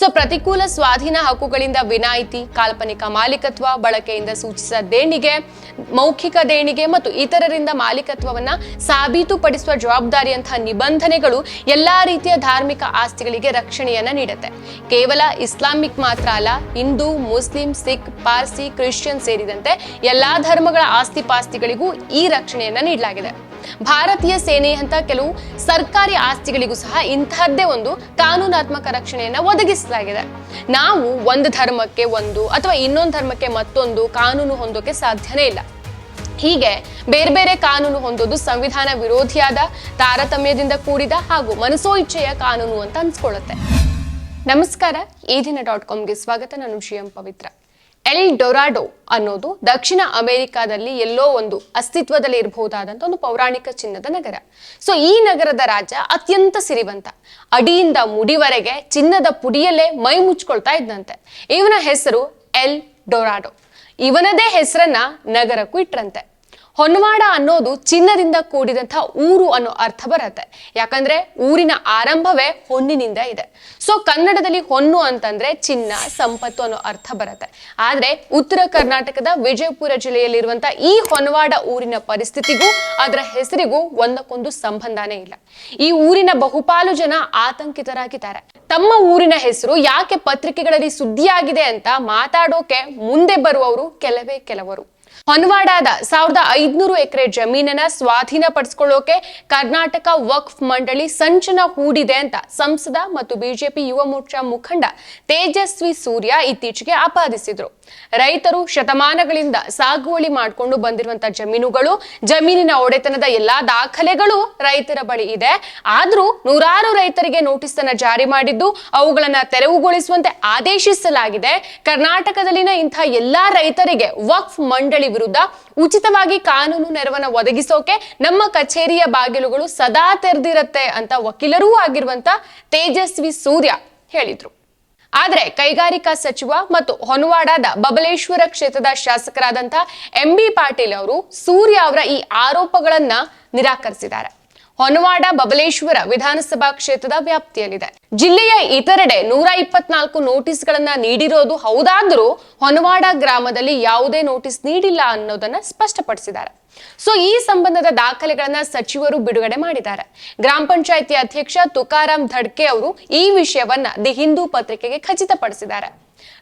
So ಪ್ರತಿಕೂಲ ಸ್ವಾಧೀನ ಹಕ್ಕುಗಳಿಂದ ವಿನಾಯಿತಿ, ಕಾಲ್ಪನಿಕ ಮಾಲೀಕತ್ವ, ಬಳಕೆಯಿಂದ ಸೂಚಿಸಿದ ದೇಣಿಗೆ, ಮೌಖಿಕ ದೇಣಿಗೆ ಮತ್ತು ಇತರರಿಂದ ಮಾಲೀಕತ್ವವನ್ನ ಸಾಬೀತುಪಡಿಸುವ ಜವಾಬ್ದಾರಿಯಂತಹ ನಿಬಂಧನೆಗಳು ಎಲ್ಲಾ ರೀತಿಯ ಧಾರ್ಮಿಕ ಆಸ್ತಿಗಳಿಗೆ ರಕ್ಷಣೆಯನ್ನ ನೀಡುತ್ತೆ. ಕೇವಲ ಇಸ್ಲಾಮಿಕ್ ಮಾತ್ರ ಅಲ್ಲ, ಹಿಂದೂ, ಮುಸ್ಲಿಂ, ಸಿಖ್, ಪಾರ್ಸಿ, ಕ್ರಿಶ್ಚಿಯನ್ ಸೇರಿದಂತೆ ಎಲ್ಲಾ ಧರ್ಮಗಳ ಆಸ್ತಿ ಪಾಸ್ತಿಗಳಿಗೂ ಈ ರಕ್ಷಣೆಯನ್ನ ನೀಡಲಾಗಿದೆ. ಭಾರತೀಯ ಸೇನೆಯಂತಹ ಕೆಲವು ಸರ್ಕಾರಿ ಆಸ್ತಿಗಳಿಗೂ ಸಹ ಇಂತಹದ್ದೇ ಒಂದು ಕಾನೂನಾತ್ಮಕ ರಕ್ಷಣೆಯನ್ನ ಒದಗಿಸಲಾಗಿದೆ. ನಾವು ಒಂದು ಧರ್ಮಕ್ಕೆ ಒಂದು ಅಥವಾ ಇನ್ನೊಂದು ಧರ್ಮಕ್ಕೆ ಮತ್ತೊಂದು ಕಾನೂನು ಹೊಂದೋಕೆ ಸಾಧ್ಯನೇ ಇಲ್ಲ. ಹೀಗೆ ಬೇರೆ ಬೇರೆ ಕಾನೂನು ಹೊಂದೋದು ಸಂವಿಧಾನ ವಿರೋಧಿಯಾದ, ತಾರತಮ್ಯದಿಂದ ಕೂಡಿದ ಹಾಗೂ ಮನಸೋ ಇಚ್ಛೆಯ ಕಾನೂನು ಅಂತ ಅನ್ಸ್ಕೊಳ್ಳುತ್ತೆ. ನಮಸ್ಕಾರ, ಈ ದಿನ.comಗೆ ಸ್ವಾಗತ. ನಾನು ಶ್ರೀಯಂ ಪವಿತ್ರ. ಎಲ್ ಡೊರಾಡೋ ಅನ್ನೋದು ದಕ್ಷಿಣ ಅಮೆರಿಕಾದಲ್ಲಿ ಎಲ್ಲೋ ಒಂದು ಅಸ್ತಿತ್ವದಲ್ಲಿ ಇರಬಹುದಾದಂತ ಒಂದು ಪೌರಾಣಿಕ ಚಿನ್ನದ ನಗರ. ಸೊ ಈ ನಗರದ ರಾಜ ಅತ್ಯಂತ ಸಿರಿವಂತ, ಅಡಿಯಿಂದ ಮುಡಿವರೆಗೆ ಚಿನ್ನದ ಪುಡಿಯಲ್ಲೇ ಮೈ ಮುಚ್ಕೊಳ್ತಾ ಇದ್ದಂತೆ. ಇವನ ಹೆಸರು ಎಲ್ ಡೊರಾಡೋ. ಇವನದೇ ಹೆಸರನ್ನ ನಗರಕ್ಕೂ ಇಟ್ರಂತೆ. ಹೊನ್ವಾಡ ಅನ್ನೋದು ಚಿನ್ನದಿಂದ ಕೂಡಿದಂತ ಊರು ಅನ್ನೋ ಅರ್ಥ ಬರುತ್ತೆ. ಯಾಕಂದ್ರೆ ಊರಿನ ಆರಂಭವೇ ಹೊನ್ನಿನಿಂದ ಇದೆ. ಸೊ ಕನ್ನಡದಲ್ಲಿ ಹೊನ್ನು ಅಂತಂದ್ರೆ ಚಿನ್ನ, ಸಂಪತ್ತು ಅನ್ನೋ ಅರ್ಥ ಬರುತ್ತೆ. ಆದ್ರೆ ಉತ್ತರ ಕರ್ನಾಟಕದ ವಿಜಯಪುರ ಜಿಲ್ಲೆಯಲ್ಲಿರುವಂತ ಈ ಹೊನ್ವಾಡ ಊರಿನ ಪರಿಸ್ಥಿತಿಗೂ ಅದರ ಹೆಸರಿಗೂ ಒಂದಕ್ಕೊಂದು ಸಂಬಂಧನೇ ಇಲ್ಲ. ಈ ಊರಿನ ಬಹುಪಾಲು ಜನ ಆತಂಕಿತರಾಗಿದ್ದಾರೆ. ತಮ್ಮ ಊರಿನ ಹೆಸರು ಯಾಕೆ ಪತ್ರಿಕೆಗಳಲ್ಲಿ ಸುದ್ದಿಯಾಗಿದೆ ಅಂತ ಮಾತಾಡೋಕೆ ಮುಂದೆ ಬರುವವರು ಕೆಲವೇ ಕೆಲವರು. ಹೊನ್ವಾಡಾದ 1500 ಎಕರೆ ಜಮೀನನ್ನ ಸ್ವಾಧೀನ ಪಡಿಸಿಕೊಳ್ಳೋಕೆ ಕರ್ನಾಟಕ ವಕ್ಫ್ ಮಂಡಳಿ ಸಂಚನ ಹೂಡಿದೆ ಅಂತ ಸಂಸದ ಮತ್ತು ಬಿಜೆಪಿ ಯುವ ಮೋರ್ಚಾ ಮುಖಂಡ ತೇಜಸ್ವಿ ಸೂರ್ಯ ಇತ್ತೀಚೆಗೆ ಆಪಾದಿಸಿದ್ರು. ರೈತರು ಶತಮಾನಗಳಿಂದ ಸಾಗುವಳಿ ಮಾಡಿಕೊಂಡು ಬಂದಿರುವಂತಹ ಜಮೀನುಗಳು, ಜಮೀನಿನ ಒಡೆತನದ ಎಲ್ಲಾ ದಾಖಲೆಗಳು ರೈತರ ಬಳಿ ಇದೆ. ಆದ್ರೂ ನೂರಾರು ರೈತರಿಗೆ ನೋಟಿಸ್ ಅನ್ನ ಜಾರಿ ಮಾಡಿದ್ದು ಅವುಗಳನ್ನ ತೆರವುಗೊಳಿಸುವಂತೆ ಆದೇಶಿಸಲಾಗಿದೆ. ಕರ್ನಾಟಕದಲ್ಲಿನ ಇಂತಹ ಎಲ್ಲಾ ರೈತರಿಗೆ ವಕ್ಫ್ ಮಂಡಳಿ ವಿರುದ್ಧ ಉಚಿತವಾಗಿ ಕಾನೂನು ನೆರವನ್ನ ಒದಗಿಸೋಕೆ ನಮ್ಮ ಕಚೇರಿಯ ಬಾಗಿಲುಗಳು ಸದಾ ತೆರೆದಿರತ್ತೆ ಅಂತ ವಕೀಲರೂ ಆಗಿರುವಂತ ತೇಜಸ್ವಿ ಸೂರ್ಯ ಹೇಳಿದ್ರು. ಆದ್ರೆ ಕೈಗಾರಿಕಾ ಸಚಿವ ಮತ್ತು ಹೊನ್ವಾಡಾದ ಬಬಲೇಶ್ವರ ಕ್ಷೇತ್ರದ ಶಾಸಕರಾದಂತ MB ಪಾಟೀಲ್ ಅವರು ಸೂರ್ಯ ಅವರ ಈ ಆರೋಪಗಳನ್ನ ನಿರಾಕರಿಸಿದ್ದಾರೆ. ಹೊನ್ವಾಡ ಬಬಲೇಶ್ವರ ವಿಧಾನಸಭಾ ಕ್ಷೇತ್ರದ ವ್ಯಾಪ್ತಿಯಲ್ಲಿದೆ. ಜಿಲ್ಲೆಯ ಇತರೆಡೆ 124 ನೋಟಿಸ್ಗಳನ್ನ ನೀಡಿರೋದು ಹೌದಾದ್ರೂ ಹೊನ್ವಾಡ ಗ್ರಾಮದಲ್ಲಿ ಯಾವುದೇ ನೋಟಿಸ್ ನೀಡಿಲ್ಲ ಅನ್ನೋದನ್ನ ಸ್ಪಷ್ಟಪಡಿಸಿದ್ದಾರೆ. ಸೊ ಈ ಸಂಬಂಧದ ದಾಖಲೆಗಳನ್ನ ಸಚಿವರು ಬಿಡುಗಡೆ ಮಾಡಿದ್ದಾರೆ. ಗ್ರಾಮ ಪಂಚಾಯಿತಿ ಅಧ್ಯಕ್ಷ ತುಕಾರಾಮ್ ಧಡ್ಕೆ ಅವರು ಈ ವಿಷಯವನ್ನ ದಿ ಹಿಂದೂ ಪತ್ರಿಕೆಗೆ ಖಚಿತಪಡಿಸಿದ್ದಾರೆ.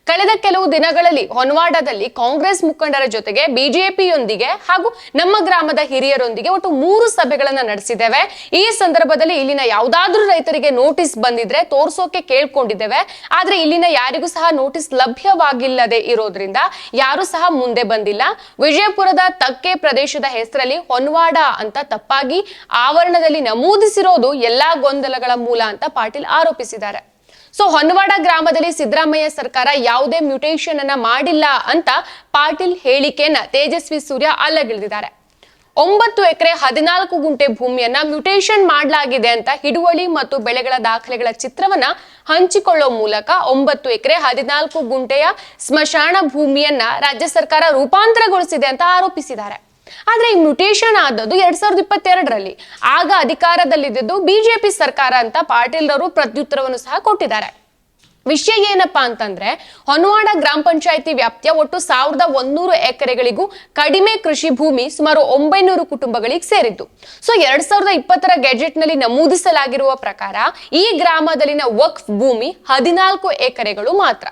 ಕಳೆದ ಕೆಲವು ದಿನಗಳಲ್ಲಿ ಹೊನ್ವಾಡದಲ್ಲಿ ಕಾಂಗ್ರೆಸ್ ಮುಖಂಡರ ಜೊತೆಗೆ ಬಿಜೆಪಿಯೊಂದಿಗೆ ಹಾಗೂ ನಮ್ಮ ಗ್ರಾಮದ ಹಿರಿಯರೊಂದಿಗೆ ಒಟ್ಟು 3 ಸಭೆಗಳನ್ನ ನಡೆಸಿದ್ದೇವೆ. ಈ ಸಂದರ್ಭದಲ್ಲಿ ಇಲ್ಲಿನ ಯಾವುದಾದ್ರೂ ರೈತರಿಗೆ ನೋಟಿಸ್ ಬಂದಿದ್ರೆ ತೋರ್ಸೋಕೆ ಕೇಳ್ಕೊಂಡಿದ್ದೇವೆ. ಆದ್ರೆ ಇಲ್ಲಿನ ಯಾರಿಗೂ ಸಹ ನೋಟಿಸ್ ಲಭ್ಯವಾಗಿಲ್ಲದೆ ಇರೋದ್ರಿಂದ ಯಾರು ಸಹ ಮುಂದೆ ಬಂದಿಲ್ಲ. ವಿಜಯಪುರದ ತಕ್ಕೆ ಪ್ರದೇಶದ ಹೆಸರಲ್ಲಿ ಹೊನ್ವಾಡ ಅಂತ ತಪ್ಪಾಗಿ ಆವರಣದಲ್ಲಿ ನಮೂದಿಸಿರೋದು ಎಲ್ಲಾ ಗೊಂದಲಗಳ ಮೂಲ ಅಂತ ಪಾಟೀಲ್ ಆರೋಪಿಸಿದ್ದಾರೆ. ಸೊ ಹೊನ್ವಾಡ ಗ್ರಾಮದಲ್ಲಿ ಸಿದ್ದರಾಮಯ್ಯ ಸರ್ಕಾರ ಯಾವುದೇ ಮ್ಯೂಟೇಷನ್ ಅನ್ನ ಮಾಡಿಲ್ಲ ಅಂತ ಪಾಟೀಲ್ ಹೇಳಿಕೆಯನ್ನ ತೇಜಸ್ವಿ ಸೂರ್ಯ ಅಲ್ಲಗೆಳೆದಿದ್ದಾರೆ. 9 ಎಕರೆ 14 ಗುಂಟೆ ಭೂಮಿಯನ್ನ ಮ್ಯೂಟೇಷನ್ ಮಾಡಲಾಗಿದೆ ಅಂತ ಹಿಡುವಳಿ ಮತ್ತು ಬೆಳೆಗಳ ದಾಖಲೆಗಳ ಚಿತ್ರವನ್ನ ಹಂಚಿಕೊಳ್ಳೋ ಮೂಲಕ 9 ಎಕರೆ 14 ಗುಂಟೆಯ ಸ್ಮಶಾನ ಭೂಮಿಯನ್ನ ರಾಜ್ಯ ಸರ್ಕಾರ ರೂಪಾಂತರಗೊಳಿಸಿದೆ ಅಂತ ಆರೋಪಿಸಿದ್ದಾರೆ. ಆದ್ರೆ ಈ ಮ್ಯೂಟೇಷನ್ ಆದದ್ದು 2022ರಲ್ಲಿ. ಆಗ ಅಧಿಕಾರದಲ್ಲಿದ್ದು ಬಿಜೆಪಿ ಸರ್ಕಾರ ಅಂತ ಪಾಟೀಲ್ ಅವರು ಪ್ರತ್ಯುತ್ತರವನ್ನು ಸಹ ಕೊಟ್ಟಿದ್ದಾರೆ. ವಿಷಯ ಏನಪ್ಪಾ ಅಂತಂದ್ರೆ ಹೊನ್ವಾಡ ಗ್ರಾಮ ಪಂಚಾಯಿತಿ ವ್ಯಾಪ್ತಿಯ ಒಟ್ಟು 1100 ಎಕರೆಗಳಿಗೂ ಕಡಿಮೆ ಕೃಷಿ ಭೂಮಿ ಸುಮಾರು 900 ಕುಟುಂಬಗಳಿಗೆ ಸೇರಿದ್ದು. ಸೊ 2020ರ ಗೆಜೆಟ್ ನಲ್ಲಿ ನಮೂದಿಸಲಾಗಿರುವ ಪ್ರಕಾರ ಈ ಗ್ರಾಮದಲ್ಲಿನ ವಕ್ಫ್ ಭೂಮಿ 14 ಎಕರೆಗಳು ಮಾತ್ರ.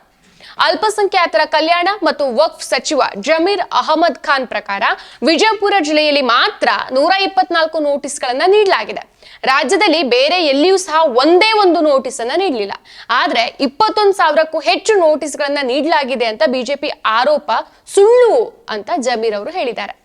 ಅಲ್ಪಸಂಖ್ಯಾತರ ಕಲ್ಯಾಣ ಮತ್ತು ವಕ್ಫ್ ಸಚಿವ ಜಮೀರ್ ಅಹಮದ್ ಖಾನ್ ಪ್ರಕಾರ ವಿಜಯಪುರ ಜಿಲ್ಲೆಯಲ್ಲಿ ಮಾತ್ರ 124 ನೋಟಿಸ್ಗಳನ್ನ ನೀಡಲಾಗಿದೆ. ರಾಜ್ಯದಲ್ಲಿ ಬೇರೆ ಎಲ್ಲಿಯೂ ಸಹ ಒಂದೇ ಒಂದು ನೋಟಿಸ್ ಅನ್ನ ನೀಡಲಿಲ್ಲ. ಆದ್ರೆ 21,000ಕ್ಕೂ ಹೆಚ್ಚು ನೋಟಿಸ್ಗಳನ್ನ ನೀಡಲಾಗಿದೆ ಅಂತ ಬಿಜೆಪಿ ಆರೋಪ ಸುಳ್ಳು ಅಂತ ಜಮೀರ್ ಅವರು ಹೇಳಿದ್ದಾರೆ.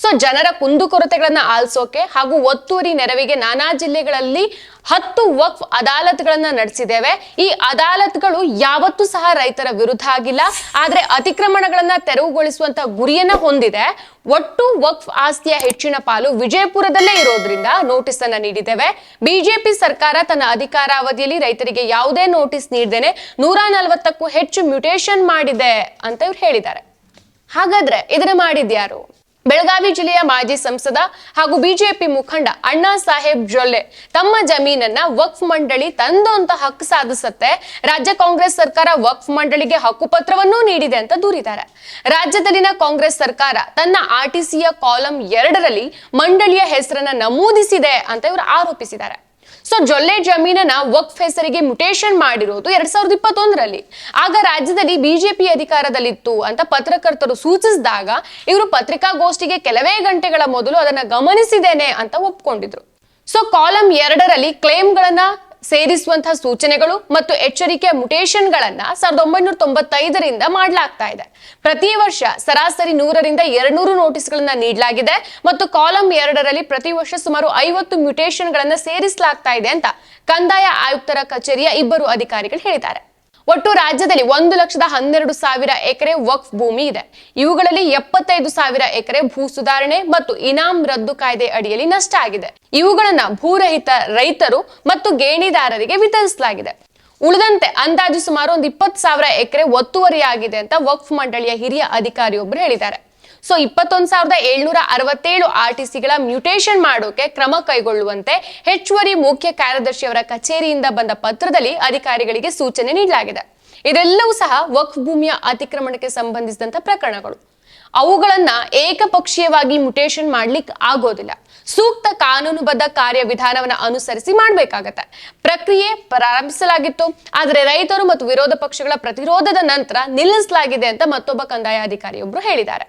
ಸೊ ಜನರ ಕುಂದುಕೊರತೆಗಳನ್ನ ಆಲಿಸೋಕೆ ಹಾಗೂ ಒತ್ತುವರಿ ನೆರವಿಗೆ ನಾನಾ ಜಿಲ್ಲೆಗಳಲ್ಲಿ 10 ವಕ್ಫ್ ಅದಾಲತ್ಗಳನ್ನ ನಡೆಸಿದ್ದೇವೆ. ಈ ಅದಾಲತ್ಗಳು ಯಾವತ್ತೂ ಸಹ ರೈತರ ವಿರುದ್ಧ ಆಗಿಲ್ಲ. ಆದ್ರೆ ಅತಿಕ್ರಮಣಗಳನ್ನ ತೆರವುಗೊಳಿಸುವಂತ ಗುರಿಯನ್ನ ಹೊಂದಿದೆ. ಒಟ್ಟು ವಕ್ಫ್ ಆಸ್ತಿಯ ಹೆಚ್ಚಿನ ಪಾಲು ವಿಜಯಪುರದಲ್ಲೇ ಇರೋದ್ರಿಂದ ನೋಟಿಸ್ ಅನ್ನ ನೀಡಿದ್ದೇವೆ. ಬಿಜೆಪಿ ಸರ್ಕಾರ ತನ್ನ ಅಧಿಕಾರಾವಧಿಯಲ್ಲಿ ರೈತರಿಗೆ ಯಾವುದೇ ನೋಟಿಸ್ ನೀಡದೇನೆ 140ಕ್ಕೂ ಹೆಚ್ಚು ಮ್ಯೂಟೇಷನ್ ಮಾಡಿದೆ ಅಂತ ಇವ್ರು ಹೇಳಿದ್ದಾರೆ. ಹಾಗಾದ್ರೆ ಇದನ್ನ ಮಾಡಿದ್ಯಾರು? ಬೆಳಗಾವಿ ಜಿಲ್ಲೆಯ ಮಾಜಿ ಸಂಸದ ಹಾಗೂ ಬಿಜೆಪಿ ಮುಖಂಡ ಅಣ್ಣಾ ಸಾಹೇಬ್ ಜೊಲ್ಲೆ ತಮ್ಮ ಜಮೀನನ್ನ ವಕ್ಫ್ ಮಂಡಳಿ ತಂದು ಅಂತ ಹಕ್ಕು ಸಾಧಿಸುತ್ತೆ, ರಾಜ್ಯ ಕಾಂಗ್ರೆಸ್ ಸರ್ಕಾರ ವಕ್ಫ್ ಮಂಡಳಿಗೆ ಹಕ್ಕುಪತ್ರವನ್ನೂ ನೀಡಿದೆ ಅಂತ ದೂರಿದ್ದಾರೆ. ರಾಜ್ಯದಲ್ಲಿನ ಕಾಂಗ್ರೆಸ್ ಸರ್ಕಾರ ತನ್ನ ಆರ್ಟಿಸಿಯ ಕಾಲಂ 2ರಲ್ಲಿ ಮಂಡಳಿಯ ಹೆಸರನ್ನ ನಮೂದಿಸಿದೆ ಅಂತ ಇವರು ಆರೋಪಿಸಿದ್ದಾರೆ. ಸೊ ಜೊಲ್ಲೆ ಜಮೀನನ್ನ ವಕ್ಫ್ ಹೆಸರಿಗೆ ಮ್ಯುಟೇಷನ್ ಮಾಡಿರೋದು 2021ರಲ್ಲಿ. ಆಗ ರಾಜ್ಯದಲ್ಲಿ ಬಿಜೆಪಿ ಅಧಿಕಾರದಲ್ಲಿತ್ತು ಅಂತ ಪತ್ರಕರ್ತರು ಸೂಚಿಸಿದಾಗ ಇವರು ಪತ್ರಿಕಾಗೋಷ್ಠಿಗೆ ಕೆಲವೇ ಗಂಟೆಗಳ ಮೊದಲು ಅದನ್ನ ಗಮನಿಸಿದ್ದೇನೆ ಅಂತ ಒಪ್ಕೊಂಡಿದ್ರು. ಸೊ ಕಾಲಂ 2ರಲ್ಲಿ ಕ್ಲೇಮ್ಗಳನ್ನ ಸೇರಿಸುವಂತಹ ಸೂಚನೆಗಳು ಮತ್ತು ಎಚ್ಚರಿಕೆಯ ಮ್ಯುಟೇಷನ್ಗಳನ್ನ 1995ರಿಂದ ಮಾಡಲಾಗ್ತಾ ಇದೆ. ಪ್ರತಿ ವರ್ಷ ಸರಾಸರಿ 100ರಿಂದ 200 ನೋಟಿಸ್ಗಳನ್ನ ನೀಡಲಾಗಿದೆ ಮತ್ತು ಕಾಲಂ 2ರಲ್ಲಿ ಪ್ರತಿ ವರ್ಷ ಸುಮಾರು 50 ಮ್ಯುಟೇಷನ್ಗಳನ್ನ ಸೇರಿಸಲಾಗ್ತಾ ಇದೆ ಅಂತ ಕಂದಾಯ ಆಯುಕ್ತರ ಕಚೇರಿಯ ಇಬ್ಬರು ಅಧಿಕಾರಿಗಳು ಹೇಳಿದ್ದಾರೆ. ಒಟ್ಟು ರಾಜ್ಯದಲ್ಲಿ 1,12,000 ಎಕರೆ ವಕ್ಫ್ ಭೂಮಿ ಇದೆ. ಇವುಗಳಲ್ಲಿ 75,000 ಎಕರೆ ಭೂ ಸುಧಾರಣೆ ಮತ್ತು ಇನಾಮ್ ರದ್ದು ಕಾಯ್ದೆ ಅಡಿಯಲ್ಲಿ ನಷ್ಟ ಆಗಿದೆ. ಇವುಗಳನ್ನ ಭೂರಹಿತ ರೈತರು ಮತ್ತು ಗೇಣಿದಾರರಿಗೆ ವಿತರಿಸಲಾಗಿದೆ. ಉಳಿದಂತೆ ಅಂದಾಜು ಸುಮಾರು 20,000 ಎಕರೆ ಒತ್ತುವರಿಯಾಗಿದೆ ಅಂತ ವಕ್ಫ್ ಮಂಡಳಿಯ ಹಿರಿಯ ಅಧಿಕಾರಿಯೊಬ್ಬರು ಹೇಳಿದ್ದಾರೆ. ಸೊ 21,767 ಆರ್ಟಿಸಿಗಳ ಮ್ಯುಟೇಷನ್ ಮಾಡೋಕೆ ಕ್ರಮ ಕೈಗೊಳ್ಳುವಂತೆ ಹೆಚ್ಚುವರಿ ಮುಖ್ಯ ಕಾರ್ಯದರ್ಶಿಯವರ ಕಚೇರಿಯಿಂದ ಬಂದ ಪತ್ರದಲ್ಲಿ ಅಧಿಕಾರಿಗಳಿಗೆ ಸೂಚನೆ ನೀಡಲಾಗಿದೆ. ಇದೆಲ್ಲವೂ ಸಹ ವಕ್ಫ್ ಭೂಮಿಯ ಅತಿಕ್ರಮಣಕ್ಕೆ ಸಂಬಂಧಿಸಿದಂತ ಪ್ರಕರಣಗಳು. ಅವುಗಳನ್ನ ಏಕಪಕ್ಷೀಯವಾಗಿ ಮ್ಯುಟೇಷನ್ ಮಾಡ್ಲಿಕ್ಕೆ ಆಗೋದಿಲ್ಲ. ಸೂಕ್ತ ಕಾನೂನುಬದ್ಧ ಕಾರ್ಯವಿಧಾನವನ್ನು ಅನುಸರಿಸಿ ಮಾಡಬೇಕಾಗತ್ತೆ. ಪ್ರಕ್ರಿಯೆ ಪ್ರಾರಂಭಿಸಲಾಗಿತ್ತು, ಆದರೆ ರೈತರು ಮತ್ತು ವಿರೋಧ ಪಕ್ಷಗಳ ಪ್ರತಿರೋಧದ ನಂತರ ನಿಲ್ಲಿಸಲಾಗಿದೆ ಅಂತ ಮತ್ತೊಬ್ಬ ಕಂದಾಯ ಅಧಿಕಾರಿಯೊಬ್ಬರು ಹೇಳಿದ್ದಾರೆ.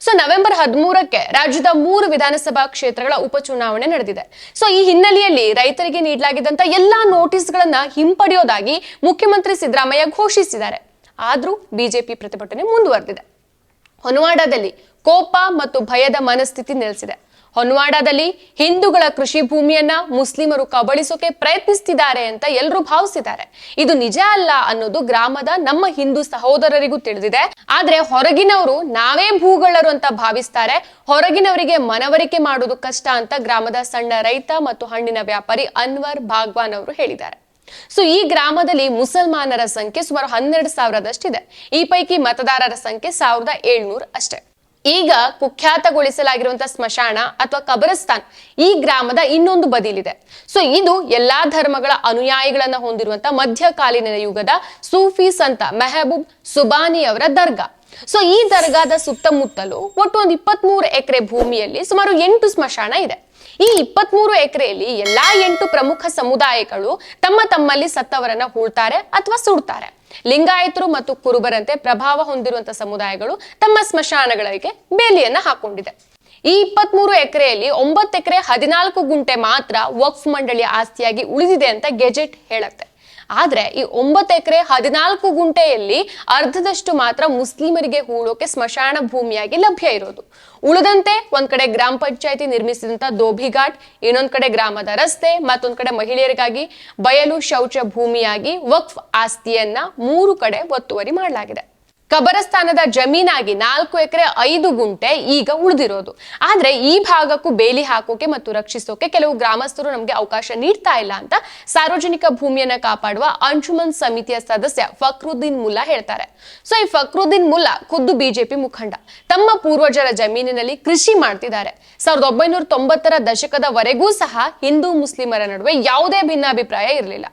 ಸೊ ನವೆಂಬರ್ 13ಕ್ಕೆ ರಾಜ್ಯದ 3 ವಿಧಾನಸಭಾ ಕ್ಷೇತ್ರಗಳ ಉಪಚುನಾವಣೆ ನಡೆದಿದೆ. ಸೊ ಈ ಹಿನ್ನೆಲೆಯಲ್ಲಿ ರೈತರಿಗೆ ನೀಡಲಾಗಿದ್ದಂತ ಎಲ್ಲಾ ನೋಟಿಸ್ಗಳನ್ನ ಹಿಂಪಡೆಯೋದಾಗಿ ಮುಖ್ಯಮಂತ್ರಿ ಸಿದ್ದರಾಮಯ್ಯ ಘೋಷಿಸಿದ್ದಾರೆ. ಆದ್ರೂ ಬಿಜೆಪಿ ಪ್ರತಿಭಟನೆ ಮುಂದುವರೆದಿದೆ. ಹೊನವಾಡದಲ್ಲಿ ಕೋಪ ಮತ್ತು ಭಯದ ಮನಸ್ಥಿತಿ ನೆಲೆಸಿದೆ. ಹೊನವಾಡದಲ್ಲಿ ಹಿಂದೂಗಳ ಕೃಷಿ ಭೂಮಿಯನ್ನ ಮುಸ್ಲಿಮರು ಕಬಳಿಸೋಕೆ ಪ್ರಯತ್ನಿಸ್ತಿದ್ದಾರೆ ಅಂತ ಎಲ್ಲರೂ ಭಾವಿಸಿದ್ದಾರೆ. ಇದು ನಿಜ ಅಲ್ಲ ಅನ್ನೋದು ಗ್ರಾಮದ ನಮ್ಮ ಹಿಂದೂ ಸಹೋದರರಿಗೂ ತಿಳಿದಿದೆ. ಆದ್ರೆ ಹೊರಗಿನವರು ನಾವೇ ಭೂಗಳರು ಅಂತ ಭಾವಿಸ್ತಾರೆ. ಹೊರಗಿನವರಿಗೆ ಮನವರಿಕೆ ಮಾಡೋದು ಕಷ್ಟ ಅಂತ ಗ್ರಾಮದ ಸಣ್ಣ ರೈತ ಮತ್ತು ಹಣ್ಣಿನ ವ್ಯಾಪಾರಿ ಅನ್ವರ್ ಭಾಗ್ವಾನ್ ಅವರು ಹೇಳಿದ್ದಾರೆ. ಸೊ ಈ ಗ್ರಾಮದಲ್ಲಿ ಮುಸಲ್ಮಾನರ ಸಂಖ್ಯೆ ಸುಮಾರು 12,000ದಷ್ಟಿದೆ. ಈ ಪೈಕಿ ಮತದಾರರ ಸಂಖ್ಯೆ 1,700 ಅಷ್ಟೇ. ಈಗ ಕುಖ್ಯಾತಗೊಳಿಸಲಾಗಿರುವಂತಹ ಸ್ಮಶಾನ ಅಥವಾ ಕಬರಸ್ತಾನ್ ಈ ಗ್ರಾಮದ ಇನ್ನೊಂದು ಬದಿಲಿದೆ. ಸೊ ಇದು ಎಲ್ಲಾ ಧರ್ಮಗಳ ಅನುಯಾಯಿಗಳನ್ನ ಹೊಂದಿರುವಂತಹ ಮಧ್ಯಕಾಲೀನ ಯುಗದ ಸೂಫಿ ಸಂತ ಮೆಹಬೂಬ್ ಸುಬಾನಿ ಅವರ ದರ್ಗಾ. ಸೊ ಈ ದರ್ಗಾದ ಸುತ್ತಮುತ್ತಲು ಒಟ್ಟು ಒಂದು 23 ಎಕರೆ ಭೂಮಿಯಲ್ಲಿ ಸುಮಾರು 8 ಸ್ಮಶಾನ ಇದೆ. ಈ 23 ಎಕರೆಯಲ್ಲಿ ಎಲ್ಲಾ 8 ಪ್ರಮುಖ ಸಮುದಾಯಗಳು ತಮ್ಮಲ್ಲಿ ಸತ್ತವರನ್ನ ಹೂಳ್ತಾರೆ ಅಥವಾ ಸುಡ್ತಾರೆ. ಲಿಂಗಾಯತರು ಮತ್ತು ಕುರುಬರಂತೆ ಪ್ರಭಾವ ಹೊಂದಿರುವಂತಹ ಸಮುದಾಯಗಳು ತಮ್ಮ ಸ್ಮಶಾನಗಳಿಗೆ ಬೇಲಿಯನ್ನ ಹಾಕೊಂಡಿದೆ. ಈ 23 ಎಕರೆಯಲ್ಲಿ 9 ಎಕರೆ 14 ಗುಂಟೆ ಮಾತ್ರ ವಕ್ಫ್ ಮಂಡಳಿಯ ಆಸ್ತಿಯಾಗಿ ಉಳಿದಿದೆ ಅಂತ ಗೆಜೆಟ್ ಹೇಳುತ್ತೆ. ಆದ್ರೆ ಈ 9 ಎಕರೆ 14 ಗುಂಟೆಯಲ್ಲಿ ಅರ್ಧದಷ್ಟು ಮಾತ್ರ ಮುಸ್ಲಿಮರಿಗೆ ಹೂಳೋಕೆ ಸ್ಮಶಾನ ಭೂಮಿಯಾಗಿ ಲಭ್ಯ ಇರೋದು. ಉಳಿದಂತೆ ಒಂದ್ ಕಡೆ ಗ್ರಾಮ ಪಂಚಾಯತಿ ನಿರ್ಮಿಸಿದಂತ ದೋಭಿಘಾಟ್, ಇನ್ನೊಂದ್ ಕಡೆ ಗ್ರಾಮದ ರಸ್ತೆ, ಮತ್ತೊಂದ್ ಕಡೆ ಮಹಿಳೆಯರಿಗಾಗಿ ಬಯಲು ಶೌಚ ಭೂಮಿಯಾಗಿ ವಕ್ಫ್ ಆಸ್ತಿಯನ್ನ 3 ಕಡೆ ಒತ್ತುವರಿ ಮಾಡಲಾಗಿದೆ. ಕಬರಸ್ಥಾನದ ಜಮೀನಾಗಿ 4 ಎಕರೆ 5 ಗುಂಟೆ ಈಗ ಉಳಿದಿರೋದು. ಆದ್ರೆ ಈ ಭಾಗಕ್ಕೂ ಬೇಲಿ ಹಾಕೋಕೆ ಮತ್ತು ರಕ್ಷಿಸೋಕೆ ಕೆಲವು ಗ್ರಾಮಸ್ಥರು ನಮ್ಗೆ ಅವಕಾಶ ನೀಡ್ತಾ ಇಲ್ಲ ಅಂತ ಸಾರ್ವಜನಿಕ ಭೂಮಿಯನ್ನ ಕಾಪಾಡುವ ಅಂಜುಮನ್ ಸಮಿತಿಯ ಸದಸ್ಯ ಫಕ್ರುದ್ದೀನ್ ಮುಲ್ಲಾ ಹೇಳ್ತಾರೆ. ಸೊ ಈ ಫಕ್ರುದ್ದೀನ್ ಮುಲ್ಲಾ ಖುದ್ದು ಬಿಜೆಪಿ ಮುಖಂಡ. ತಮ್ಮ ಪೂರ್ವಜರ ಜಮೀನಿನಲ್ಲಿ ಕೃಷಿ ಮಾಡ್ತಿದ್ದಾರೆ. 1990ರ ದಶಕದವರೆಗೂ ಸಹ ಹಿಂದೂ ಮುಸ್ಲಿಮರ ನಡುವೆ ಯಾವುದೇ ಭಿನ್ನಾಭಿಪ್ರಾಯ ಇರಲಿಲ್ಲ.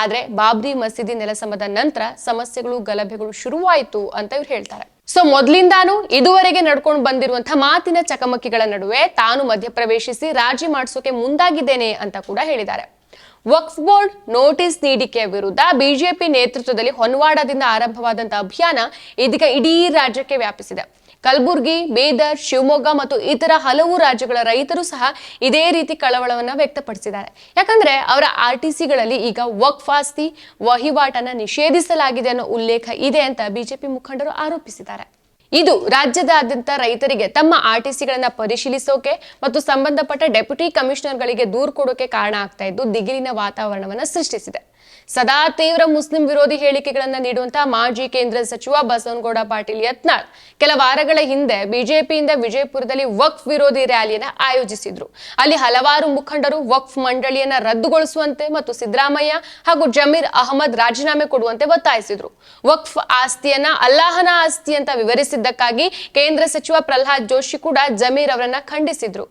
ಆದ್ರೆ ಬಾಬ್ರಿ ಮಸೀದಿ ನೆಲಸಮದ ನಂತರ ಸಮಸ್ಯೆಗಳು ಗಲಭೆಗಳು ಶುರುವಾಯಿತು ಅಂತ ಇವ್ರು ಹೇಳ್ತಾರೆ. ಸೊ ಮೊದಲಿಂದಾನು ಇದುವರೆಗೆ ನಡ್ಕೊಂಡು ಬಂದಿರುವಂತಹ ಮಾತಿನ ಚಕಮಕಿಗಳ ನಡುವೆ ತಾನು ಮಧ್ಯಪ್ರವೇಶಿಸಿ ರಾಜಿ ಮಾಡಿಸೋಕೆ ಮುಂದಾಗಿದ್ದೇನೆ ಅಂತ ಕೂಡ ಹೇಳಿದ್ದಾರೆ. ವಕ್ಫ್ ಬೋರ್ಡ್ ನೋಟಿಸ್ ನೀಡಿಕೆಯ ವಿರುದ್ಧ ಬಿಜೆಪಿ ನೇತೃತ್ವದಲ್ಲಿ ಹೊನವಾಡದಿಂದ ಆರಂಭವಾದಂತಹ ಅಭಿಯಾನ ಇದೀಗ ಇಡೀ ರಾಜ್ಯಕ್ಕೆ ವ್ಯಾಪಿಸಿದೆ. ಕಲಬುರ್ಗಿ, ಬೀದರ್, ಶಿವಮೊಗ್ಗ ಮತ್ತು ಇತರ ಹಲವು ರಾಜ್ಯಗಳ ರೈತರು ಸಹ ಇದೇ ರೀತಿ ಕಳವಳವನ್ನ ವ್ಯಕ್ತಪಡಿಸಿದ್ದಾರೆ. ಯಾಕಂದ್ರೆ ಅವರ ಆರ್ಟಿಸಿಗಳಲ್ಲಿ ಈಗ ವಕ್ಫ್ ಆಸ್ತಿ ವಹಿವಾಟನ್ನ ನಿಷೇಧಿಸಲಾಗಿದೆ ಅನ್ನೋ ಉಲ್ಲೇಖ ಇದೆ ಅಂತ ಬಿಜೆಪಿ ಮುಖಂಡರು ಆರೋಪಿಸಿದ್ದಾರೆ. ಇದು ರಾಜ್ಯದಾದ್ಯಂತ ರೈತರಿಗೆ ತಮ್ಮ ಆರ್ಟಿಸಿಗಳನ್ನ ಪರಿಶೀಲಿಸೋಕೆ ಮತ್ತು ಸಂಬಂಧಪಟ್ಟ ಡೆಪ್ಯೂಟಿ ಕಮಿಷನರ್ಗಳಿಗೆ ದೂರು ಕೊಡೋಕೆ ಕಾರಣ ಆಗ್ತಾ ಇದ್ದು ದಿಗಿಲಿನ ವಾತಾವರಣವನ್ನ ಸೃಷ್ಟಿಸಿದೆ. ಸದಾ ತೀವ್ರ ಮುಸ್ಲಿಂ ವಿರೋಧಿ ಹೇಳಿಕೆಗಳನ್ನ ನೀಡುವಂತಹ ಮಾಜಿ ಕೇಂದ್ರ ಸಚಿವ ಬಸವನಗೌಡ ಪಾಟೀಲ್ ಯತ್ನಾಳ್ ಕೆಲ ವಾರಗಳ ಹಿಂದೆ ಬಿಜೆಪಿಯಿಂದ ವಿಜಯಪುರದಲ್ಲಿ ವಕ್ಫ್ ವಿರೋಧಿ ರ್ಯಾಲಿಯನ್ನ ಆಯೋಜಿಸಿದ್ರು. ಅಲ್ಲಿ ಹಲವಾರು ಮುಖಂಡರು ವಕ್ಫ್ ಮಂಡಳಿಯನ್ನ ರದ್ದುಗೊಳಿಸುವಂತೆ ಮತ್ತು ಸಿದ್ದರಾಮಯ್ಯ ಹಾಗೂ ಜಮೀರ್ ಅಹಮದ್ ರಾಜೀನಾಮೆ ಕೊಡುವಂತೆ ಒತ್ತಾಯಿಸಿದ್ರು. ವಕ್ಫ್ ಆಸ್ತಿಯನ್ನ ಅಲ್ಲಾಹನ ಆಸ್ತಿ ಅಂತ ವಿವರಿಸಿದ್ದಕ್ಕಾಗಿ ಕೇಂದ್ರ ಸಚಿವ ಪ್ರಹ್ಲಾದ್ ಜೋಶಿ ಕೂಡ ಜಮೀರ್ ಅವರನ್ನ ಖಂಡಿಸಿದ್ರು.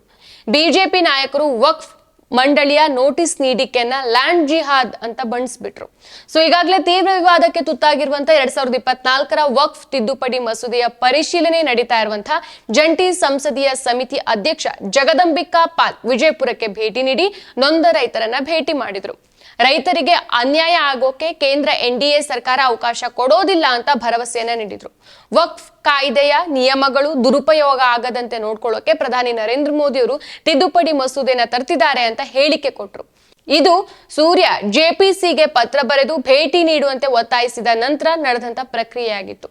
ಬಿಜೆಪಿ ನಾಯಕರು ವಕ್ಫ್ ಮಂಡಳಿಯ ನೋಟಿಸ್ ನೀಡಿಕೆಯನ್ನ ಲ್ಯಾಂಡ್ ಜಿಹಾದ್ ಅಂತ ಬಣ್ಣಿಸ್ಬಿಟ್ರು. ಸೊ ಈಗಾಗಲೇ ತೀವ್ರ ವಿವಾದಕ್ಕೆ ತುತ್ತಾಗಿರುವಂತಹ 2024ರ ವಕ್ಫ್ ತಿದ್ದುಪಡಿ ಮಸೂದೆಯ ಪರಿಶೀಲನೆ ನಡೀತಾ ಇರುವಂತಹ ಜಂಟಿ ಸಂಸದೀಯ ಸಮಿತಿ ಅಧ್ಯಕ್ಷ ಜಗದಂಬಿಕಾ ಪಾಲ್ ವಿಜಯಪುರಕ್ಕೆ ಭೇಟಿ ನೀಡಿ ನೊಂದ ರೈತರನ್ನ ಭೇಟಿ ಮಾಡಿದ್ರು. ರೈತರಿಗೆ ಅನ್ಯಾಯ ಆಗೋಕೆ ಕೇಂದ್ರ ಎನ್ಡಿಎ ಸರ್ಕಾರ ಅವಕಾಶ ಕೊಡೋದಿಲ್ಲ ಅಂತ ಭರವಸೆಯನ್ನ ನೀಡಿದ್ರು. ವಕ್ಫ್ ಕಾಯ್ದೆಯ ನಿಯಮಗಳು ದುರುಪಯೋಗ ಆಗದಂತೆ ನೋಡ್ಕೊಳ್ಳೋಕೆ ಪ್ರಧಾನಿ ನರೇಂದ್ರ ಮೋದಿ ಅವರು ತಿದ್ದುಪಡಿ ಮಸೂದೆನ ತರ್ತಿದ್ದಾರೆ ಅಂತ ಹೇಳಿಕೆ ಕೊಟ್ರು. ಇದು ಸೂರ್ಯ ಜೆಪಿಸಿಗೆ ಪತ್ರ ಬರೆದು ಭೇಟಿ ನೀಡುವಂತೆ ಒತ್ತಾಯಿಸಿದ ನಂತರ ನಡೆದಂತ ಪ್ರಕ್ರಿಯೆಯಾಗಿತ್ತು.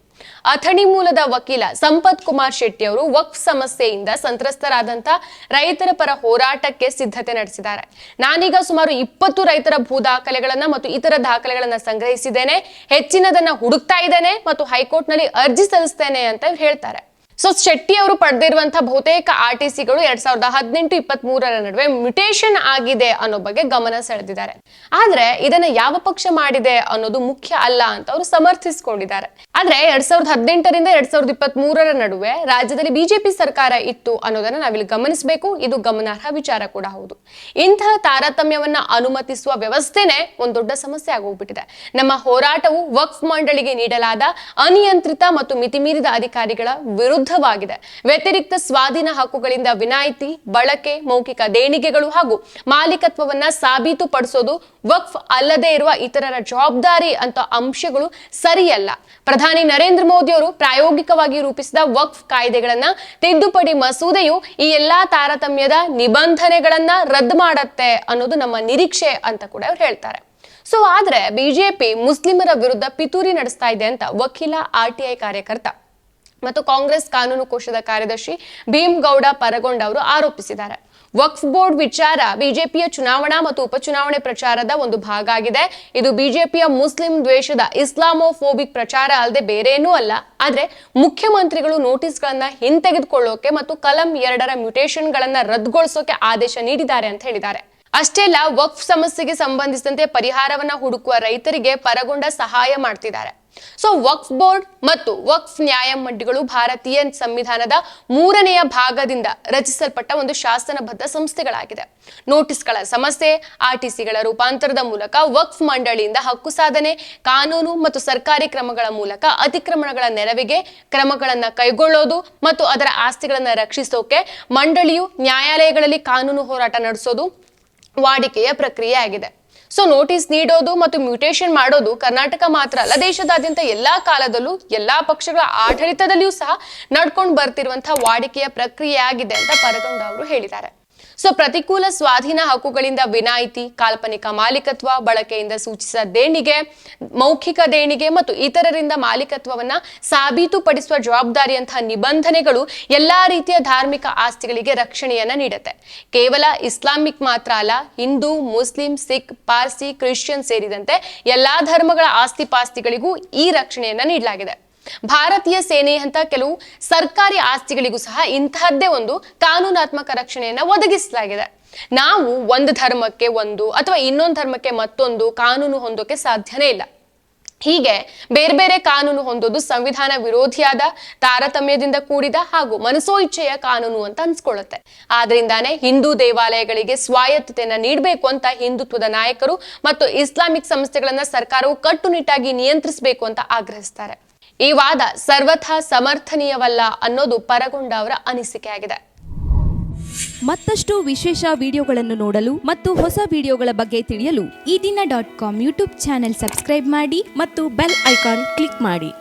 ಅಥಣಿ ಮೂಲದ ವಕೀಲ ಸಂಪತ್ ಕುಮಾರ್ ಶೆಟ್ಟಿ ಅವರು ವಕ್ಫ್ ಸಮಸ್ಯೆಯಿಂದ ಸಂತ್ರಸ್ತರಾದಂತ ರೈತರ ಪರ ಹೋರಾಟಕ್ಕೆ ಸಿದ್ಧತೆ ನಡೆಸಿದ್ದಾರೆ. ನಾನೀಗ ಸುಮಾರು 20 ರೈತರ ಭೂ ದಾಖಲೆಗಳನ್ನ ಮತ್ತು ಇತರ ದಾಖಲೆಗಳನ್ನ ಸಂಗ್ರಹಿಸಿದ್ದೇನೆ, ಹೆಚ್ಚಿನದನ್ನ ಹುಡುಕ್ತಾ ಇದ್ದೇನೆ ಮತ್ತು ಹೈಕೋರ್ಟ್ ನಲ್ಲಿ ಅರ್ಜಿ ಸಲ್ಲಿಸ್ತೇನೆ ಅಂತ ಹೇಳ್ತಾರೆ. ಸೊ ಶೆಟ್ಟಿ ಅವರು ಪಡೆದಿರುವಂತಹ ಬಹುತೇಕ ಆರ್ಟಿಸಿಗಳು 2018-23ರ ನಡುವೆ ಮ್ಯೂಟೇಷನ್ ಆಗಿದೆ ಅನ್ನೋ ಬಗ್ಗೆ ಗಮನ ಸೆಳೆದಿದ್ದಾರೆ. ಆದ್ರೆ ಇದನ್ನ ಯಾವ ಪಕ್ಷ ಮಾಡಿದೆ ಅನ್ನೋದು ಮುಖ್ಯ ಅಲ್ಲ ಅಂತ ಅವರು ಸಮರ್ಥಿಸಿಕೊಂಡಿದ್ದಾರೆ. ಆದ್ರೆ 2018ರಿಂದ 2023ರ ನಡುವೆ ರಾಜ್ಯದಲ್ಲಿ ಬಿಜೆಪಿ ಸರ್ಕಾರ ಇತ್ತು ಅನ್ನೋದನ್ನ ನಾವಿಲ್ಲಿ ಗಮನಿಸಬೇಕು. ಇದು ಗಮನಾರ್ಹ ವಿಚಾರ ಕೂಡ ಹೌದು. ಇಂತಹ ತಾರತಮ್ಯವನ್ನ ಅನುಮತಿಸುವ ವ್ಯವಸ್ಥೆನೇ ಒಂದು ದೊಡ್ಡ ಸಮಸ್ಯೆ ಆಗೋಗ್ಬಿಟ್ಟಿದೆ. ನಮ್ಮ ಹೋರಾಟವು ವಕ್ಫ್ ಮಂಡಳಿಗೆ ನೀಡಲಾದ ಅನಿಯಂತ್ರಿತ ಮತ್ತು ಮಿತಿಮೀರಿದ ಅಧಿಕಾರಿಗಳ ವಿರುದ್ಧ ವ್ಯತಿರಿಕ್ತ ಸ್ವಾಧೀನ ಹಕ್ಕುಗಳಿಂದ ವಿನಾಯಿತಿ, ಬಳಕೆ, ಮೌಖಿಕ ದೇಣಿಗೆಗಳು ಹಾಗೂ ಮಾಲೀಕತ್ವವನ್ನ ಸಾಬೀತುಪಡಿಸೋದು ವಕ್ಫ್ ಅಲ್ಲದೆ ಇರುವ ಇತರರ ಜವಾಬ್ದಾರಿ ಅಂತ ಅಂಶಗಳು ಸರಿಯಲ್ಲ. ಪ್ರಧಾನಿ ನರೇಂದ್ರ ಮೋದಿ ಅವರು ಪ್ರಾಯೋಗಿಕವಾಗಿ ರೂಪಿಸಿದ ವಕ್ಫ್ ಕಾಯ್ದೆಗಳನ್ನ ತಿದ್ದುಪಡಿ ಮಸೂದೆಯು ಈ ಎಲ್ಲಾ ತಾರತಮ್ಯದ ನಿಬಂಧನೆಗಳನ್ನ ರದ್ದು ಮಾಡತ್ತೆ ಅನ್ನೋದು ನಮ್ಮ ನಿರೀಕ್ಷೆ ಅಂತ ಕೂಡ ಅವ್ರು ಹೇಳ್ತಾರೆ. ಸೊ ಆದ್ರೆ ಬಿಜೆಪಿ ಮುಸ್ಲಿಮರ ವಿರುದ್ಧ ಪಿತೂರಿ ನಡೆಸ್ತಾ ಇದೆ ಅಂತ ವಕೀಲ ಆರ್ಟಿಐ ಕಾರ್ಯಕರ್ತ ಮತ್ತು ಕಾಂಗ್ರೆಸ್ ಕಾನೂನು ಕೋಶದ ಕಾರ್ಯದರ್ಶಿ ಭೀಮಗೌಡ ಪರಗೊಂಡ ಅವರು ಆರೋಪಿಸಿದ್ದಾರೆ. ವಕ್ಫ್ ಬೋರ್ಡ್ ವಿಚಾರ ಬಿಜೆಪಿಯ ಚುನಾವಣಾ ಮತ್ತು ಉಪಚುನಾವಣೆ ಪ್ರಚಾರದ ಒಂದು ಭಾಗ ಆಗಿದೆ. ಇದು ಬಿಜೆಪಿಯ ಮುಸ್ಲಿಂ ದ್ವೇಷದ ಇಸ್ಲಾಮೋಫೋಬಿಕ್ ಪ್ರಚಾರ ಅಲ್ಲದೆ ಬೇರೇನೂ ಅಲ್ಲ. ಆದ್ರೆ ಮುಖ್ಯಮಂತ್ರಿಗಳು ನೋಟಿಸ್ಗಳನ್ನ ಹಿಂತೆಗೆದುಕೊಳ್ಳೋಕೆ ಮತ್ತು ಕಲಂ 2ರ ಮ್ಯೂಟೇಷನ್ ಗಳನ್ನ ರದ್ದುಗೊಳಿಸೋಕೆ ಆದೇಶ ನೀಡಿದ್ದಾರೆ ಅಂತ ಹೇಳಿದ್ದಾರೆ. ಅಷ್ಟೇ ಅಲ್ಲ, ವಕ್ಫ್ ಸಮಸ್ಯೆಗೆ ಸಂಬಂಧಿಸಿದಂತೆ ಪರಿಹಾರವನ್ನ ಹುಡುಕುವ ರೈತರಿಗೆ ಪರಗೊಂಡ ಸಹಾಯ ಮಾಡ್ತಿದ್ದಾರೆ. ಸೊ ವಕ್ಫ್ ಬೋರ್ಡ್ ಮತ್ತು ವಕ್ಫ್ ನ್ಯಾಯಮಂಡಳಿಗಳು ಭಾರತೀಯ ಸಂವಿಧಾನದ 3ನೆಯ ಭಾಗದಿಂದ ರಚಿಸಲ್ಪಟ್ಟ ಒಂದು ಶಾಸನಬದ್ಧ ಸಂಸ್ಥೆಗಳಾಗಿದೆ. ನೋಟಿಸ್ಗಳ ಸಮಸ್ಯೆ, ಆರ್ಟಿಸಿಗಳ ರೂಪಾಂತರದ ಮೂಲಕ ವಕ್ಫ್ ಮಂಡಳಿಯಿಂದ ಹಕ್ಕು ಸಾಧನೆ, ಕಾನೂನು ಮತ್ತು ಸರ್ಕಾರಿ ಕ್ರಮಗಳ ಮೂಲಕ ಅತಿಕ್ರಮಣಗಳ ನೆರವಿಗೆ ಕ್ರಮಗಳನ್ನ ಕೈಗೊಳ್ಳೋದು ಮತ್ತು ಅದರ ಆಸ್ತಿಗಳನ್ನ ರಕ್ಷಿಸೋಕೆ ಮಂಡಳಿಯು ನ್ಯಾಯಾಲಯಗಳಲ್ಲಿ ಕಾನೂನು ಹೋರಾಟ ನಡೆಸೋದು ವಾಡಿಕೆಯ ಪ್ರಕ್ರಿಯೆ ಆಗಿದೆ. ಸೊ ನೋಟಿಸ್ ನೀಡೋದು ಮತ್ತು ಮ್ಯೂಟೇಷನ್ ಮಾಡೋದು ಕರ್ನಾಟಕ ಮಾತ್ರ ಅಲ್ಲ, ದೇಶದಾದ್ಯಂತ ಎಲ್ಲಾ ಕಾಲದಲ್ಲೂ ಎಲ್ಲಾ ಪಕ್ಷಗಳ ಆಡಳಿತದಲ್ಲಿಯೂ ಸಹ ನಡ್ಕೊಂಡು ಬರ್ತಿರುವಂತಹ ವಾಡಿಕೆಯ ಪ್ರಕ್ರಿಯೆ ಆಗಿದೆ ಅಂತ ಪರಗೊಂಡ ಅವರು ಹೇಳಿದ್ದಾರೆ. ಸೊ ಪ್ರತಿಕೂಲ ಸ್ವಾಧೀನ ಹಕ್ಕುಗಳಿಂದ ವಿನಾಯಿತಿ, ಕಾಲ್ಪನಿಕ ಮಾಲೀಕತ್ವ, ಬಳಕೆಯಿಂದ ಸೂಚಿಸಿದ ದೇಣಿಗೆ, ಮೌಖಿಕ ದೇಣಿಗೆ ಮತ್ತು ಇತರರಿಂದ ಮಾಲೀಕತ್ವವನ್ನ ಸಾಬೀತುಪಡಿಸುವ ಜವಾಬ್ದಾರಿಯಂತಹ ನಿಬಂಧನೆಗಳು ಎಲ್ಲಾ ರೀತಿಯ ಧಾರ್ಮಿಕ ಆಸ್ತಿಗಳಿಗೆ ರಕ್ಷಣೆಯನ್ನ ನೀಡುತ್ತೆ. ಕೇವಲ ಇಸ್ಲಾಮಿಕ್ ಮಾತ್ರ ಅಲ್ಲ, ಹಿಂದೂ, ಮುಸ್ಲಿಂ, ಸಿಖ್, ಪಾರ್ಸಿ, ಕ್ರಿಶ್ಚಿಯನ್ ಸೇರಿದಂತೆ ಎಲ್ಲಾ ಧರ್ಮಗಳ ಆಸ್ತಿ ಪಾಸ್ತಿಗಳಿಗೂ ಈ ರಕ್ಷಣೆಯನ್ನ ನೀಡಲಾಗಿದೆ. ಭಾರತೀಯ ಸೇನೆಯಂತ ಕೆಲವು ಸರ್ಕಾರಿ ಆಸ್ತಿಗಳಿಗೂ ಸಹ ಇಂತಹದ್ದೇ ಒಂದು ಕಾನೂನಾತ್ಮಕ ರಕ್ಷಣೆಯನ್ನ ಒದಗಿಸಲಾಗಿದೆ. ನಾವು ಒಂದು ಧರ್ಮಕ್ಕೆ ಒಂದು ಅಥವಾ ಇನ್ನೊಂದು ಧರ್ಮಕ್ಕೆ ಮತ್ತೊಂದು ಕಾನೂನು ಹೊಂದೋಕೆ ಸಾಧ್ಯನೇ ಇಲ್ಲ. ಹೀಗೆ ಬೇರೆ ಬೇರೆ ಕಾನೂನು ಹೊಂದೋದು ಸಂವಿಧಾನ ವಿರೋಧಿಯಾದ, ತಾರತಮ್ಯದಿಂದ ಕೂಡಿದ ಹಾಗೂ ಮನಸೋ ಇಚ್ಛೆಯ ಕಾನೂನು ಅಂತ ಅನ್ಸ್ಕೊಳ್ಳುತ್ತೆ. ಆದ್ರಿಂದಾನೇ ಹಿಂದೂ ದೇವಾಲಯಗಳಿಗೆ ಸ್ವಾಯತ್ತತೆಯನ್ನ ನೀಡಬೇಕು ಅಂತ ಹಿಂದುತ್ವದ ನಾಯಕರು ಮತ್ತು ಇಸ್ಲಾಮಿಕ್ ಸಂಸ್ಥೆಗಳನ್ನ ಸರ್ಕಾರವು ಕಟ್ಟುನಿಟ್ಟಾಗಿ ನಿಯಂತ್ರಿಸಬೇಕು ಅಂತ ಆಗ್ರಹಿಸ್ತಾರೆ. ಈ ವಾದ ಸರ್ವಥಾ ಸಮರ್ಥನೀಯವಲ್ಲ ಅನ್ನೋದು ಪರಗೊಂಡ ಅವರ ಅನಿಸಿಕೆಯಾಗಿದೆ. ಮತ್ತಷ್ಟು ವಿಶೇಷ ವಿಡಿಯೋಗಳನ್ನು ನೋಡಲು ಮತ್ತು ಹೊಸ ವಿಡಿಯೋಗಳ ಬಗ್ಗೆ ತಿಳಿಯಲು ಈ ದಿನ .com ಯೂಟ್ಯೂಬ್ ಚಾನೆಲ್ ಸಬ್ಸ್ಕ್ರೈಬ್ ಮಾಡಿ ಮತ್ತು ಬೆಲ್ ಐಕಾನ್ ಕ್ಲಿಕ್ ಮಾಡಿ.